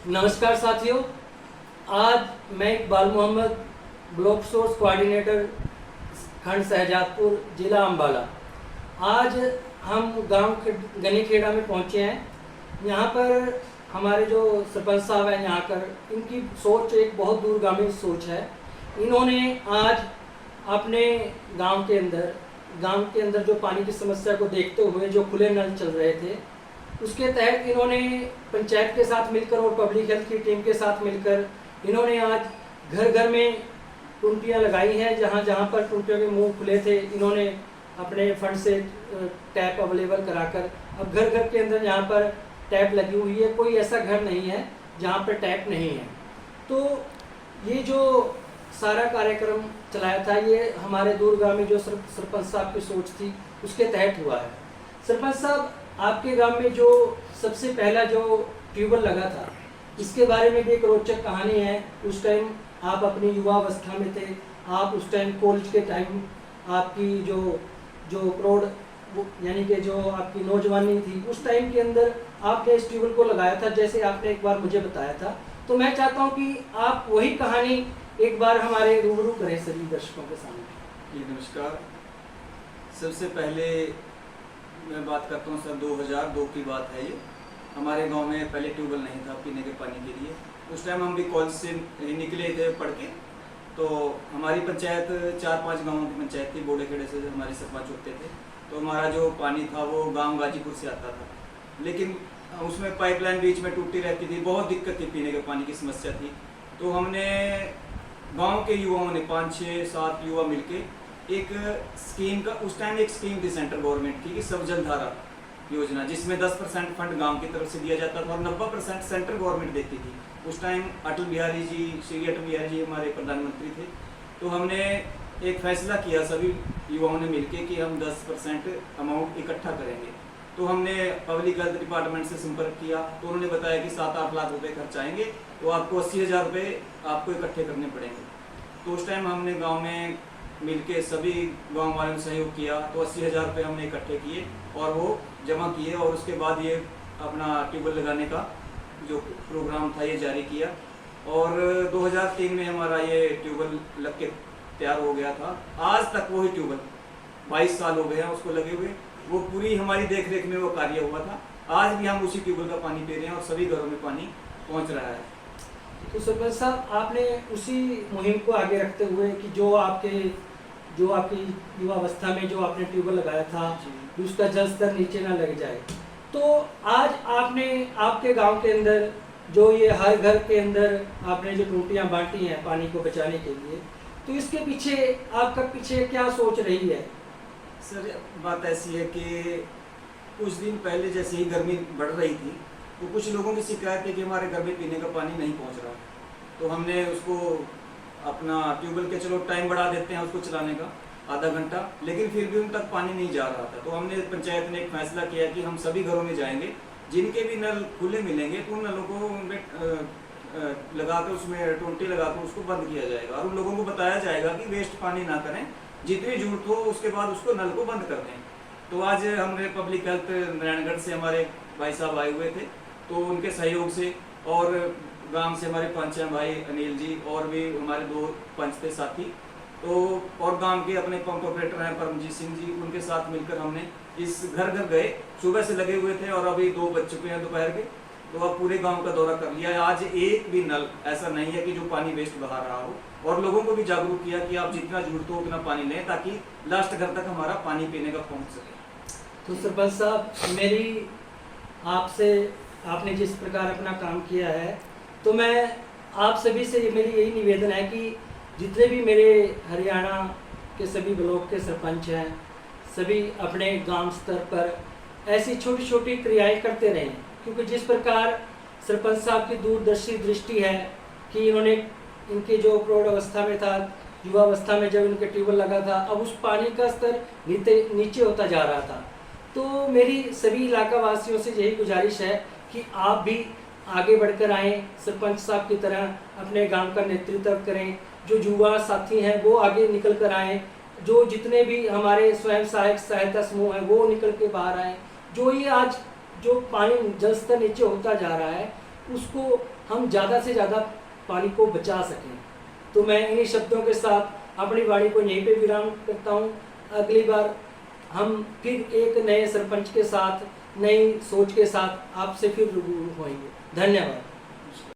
नमस्कार साथियों, आज मैं Iqbal Mohammad, block source coordinator, खंड शहजादपुर, जिला अम्बाला। आज हम गांव गनीखेड़ा में पहुंचे हैं। यहाँ पर हमारे जो सरपंच साहब हैं यहाँ कर, इनकी सोच एक बहुत दूरगामी सोच है। इन्होंने आज अपने गांव के अंदर जो पानी की समस्या को देखते हुए जो खुले नल चल रहे थे, उसके तहत इन्होंने पंचायत के साथ मिलकर और पब्लिक हेल्थ की टीम के साथ मिलकर इन्होंने आज घर घर में टूटियाँ लगाई हैं। जहाँ जहाँ पर टूटियों के मुंह खुले थे, इन्होंने अपने फंड से टैप अवेलेबल कराकर अब घर घर के अंदर यहाँ पर टैप लगी हुई है। कोई ऐसा घर नहीं है जहाँ पर टैप नहीं है। तो ये जो सारा कार्यक्रम चलाया था, ये हमारे दूरगामी जो सरपंच साहब की सोच थी उसके तहत हुआ है। सरपंच साहब, आपके गांव में जो सबसे पहला जो ट्यूबवेल लगा था, इसके बारे में भी एक रोचक कहानी है। उस टाइम आप अपनी युवावस्था में थे, आप उस टाइम कॉलेज के टाइम आपकी जो प्रौढ़ यानी कि जो आपकी नौजवानी थी, उस टाइम के अंदर आपने इस ट्यूबवेल को लगाया था, जैसे आपने एक बार मुझे बताया था। तो मैं चाहता हूँ कि आप वही कहानी एक बार हमारे रूबरू करें सभी दर्शकों के सामने। नमस्कार। सबसे पहले मैं बात करता हूँ सर, 2002 की बात है ये। हमारे गांव में पहले ट्यूबवेल नहीं था पीने के पानी के लिए। उस टाइम हम भी कॉलेज से निकले थे पढ़ के। तो हमारी पंचायत 4-5 गांवों की पंचायत थी, बोड़ेखेड़े से हमारे सरपंच होते थे। तो हमारा जो पानी था वो गांव गाजीपुर से आता था, लेकिन उसमें पाइपलाइन बीच में टूटी रहती थी, बहुत दिक्कत थी, पीने के पानी की समस्या थी। तो हमने गाँव के युवाओं ने 5-6-7 युवा मिलके एक स्कीम का, उस टाइम एक स्कीम थी सेंट्रल गवर्नमेंट की कि सब जल धारा योजना, जिसमें 10% फंड गांव की तरफ से दिया जाता था और 90% सेंट्रल गवर्नमेंट देती थी। उस टाइम श्री अटल बिहारी जी हमारे प्रधानमंत्री थे। तो हमने एक फैसला किया सभी युवाओं ने मिलके कि हम 10% अमाउंट इकट्ठा करेंगे। तो हमने पब्लिक हेल्थ डिपार्टमेंट से संपर्क किया, तो उन्होंने बताया कि 7-8 लाख रुपए खर्च आएंगे, तो आपको 80,000 रुपये आपको इकट्ठे करने पड़ेंगे। तो उस टाइम हमने गाँव में मिलके सभी गांव वालों ने सहयोग किया, तो 80,000 रुपये हमने इकट्ठे किए और वो जमा किए। और उसके बाद ये अपना ट्यूबवेल लगाने का जो प्रोग्राम था ये जारी किया। और 2003 में हमारा ये ट्यूबवेल लग के तैयार हो गया था। आज तक वही ट्यूबवेल 22 साल हो गए हैं उसको लगे हुए। वो पूरी हमारी देख रेख में वो कार्य हुआ था। आज भी हम उसी ट्यूबवेल का पानी पी रहे हैं और सभी घरों में पानी पहुँच रहा है। तो सरपंच साहब, आपने उसी मुहिम को आगे रखते हुए कि जो आपकी युवावस्था में जो आपने ट्यूबवेल लगाया था, उसका जल स्तर नीचे ना लग जाए, तो आज आपने आपके गांव के अंदर जो ये हर घर के अंदर आपने जो टूटियां बांटी हैं पानी को बचाने के लिए, तो इसके पीछे आपका क्या सोच रही है? सर, बात ऐसी है कि कुछ दिन पहले जैसे ही गर्मी बढ़ रही थी, तो कुछ लोगों की शिकायत है कि हमारे घर में पीने का पानी नहीं पहुंच रहा। तो हमने उसको अपना ट्यूबवेल के चलो टाइम बढ़ा देते हैं उसको चलाने का आधा घंटा, लेकिन फिर भी उन तक पानी नहीं जा रहा था। तो हमने पंचायत ने एक फैसला किया कि हम सभी घरों में जाएंगे, जिनके भी नल खुले मिलेंगे तो उन नलों को लगा कर उसमें टोंटी लगा कर उसको बंद किया जाएगा और उन लोगों को बताया जाएगा कि वेस्ट पानी ना करें, जितनी जरूरत हो उसके बाद उसको नल को बंद कर दें। तो आज हमने पब्लिक हेल्थ नारायणगढ़ से हमारे भाई साहब आए हुए थे, तो उनके सहयोग से और गांव से हमारे पंच हैं भाई अनिल जी, और भी हमारे 2 पंच थे साथी, तो और गांव के अपने पंप ऑपरेटर हैं परमजीत सिंह जी, उनके साथ मिलकर हमने इस घर घर गए। सुबह से लगे हुए थे और अभी 2 बज चुके हैं दोपहर के। तो अब पूरे गांव का दौरा कर लिया है। आज एक भी नल ऐसा नहीं है कि जो पानी वेस्ट बहा रहा हो, और लोगों को भी जागरूक किया कि आप जितना जरूरत हो उतना पानी लें, ताकि लास्ट घर तक हमारा पानी पीने का पहुँच सके। तो सरपंच साहब, मेरी आपसे, आपने जिस प्रकार अपना काम किया है, तो मैं आप सभी से मेरी यही निवेदन है कि जितने भी मेरे हरियाणा के सभी ब्लॉक के सरपंच हैं, सभी अपने गांव स्तर पर ऐसी छोटी छोटी क्रियाएं करते रहें। क्योंकि जिस प्रकार सरपंच साहब की दूरदर्शी दृष्टि है कि इन्होंने इनके जो प्रौढ़ अवस्था में था, युवावस्था में जब इनके ट्यूबवेल लगा था, अब उस पानी का स्तर नीचे होता जा रहा था। तो मेरी सभी इलाका वासियों से यही गुजारिश है कि आप भी आगे बढ़कर आएँ, सरपंच साहब की तरह अपने गांव का नेतृत्व करें। जो युवा साथी हैं वो आगे निकल कर आएँ, जो जितने भी हमारे स्वयं सहायता समूह हैं वो निकल के बाहर आएँ। जो ये आज जो पानी जल स्तर नीचे होता जा रहा है, उसको हम ज़्यादा से ज़्यादा पानी को बचा सकें। तो मैं इन्हीं शब्दों के साथ अपनी वाणी को यहीं पे विराम करता हूँ। अगली बार हम फिर एक नए सरपंच के साथ, नई सोच के साथ आपसे फिर रूबरू होंगे। धन्यवाद।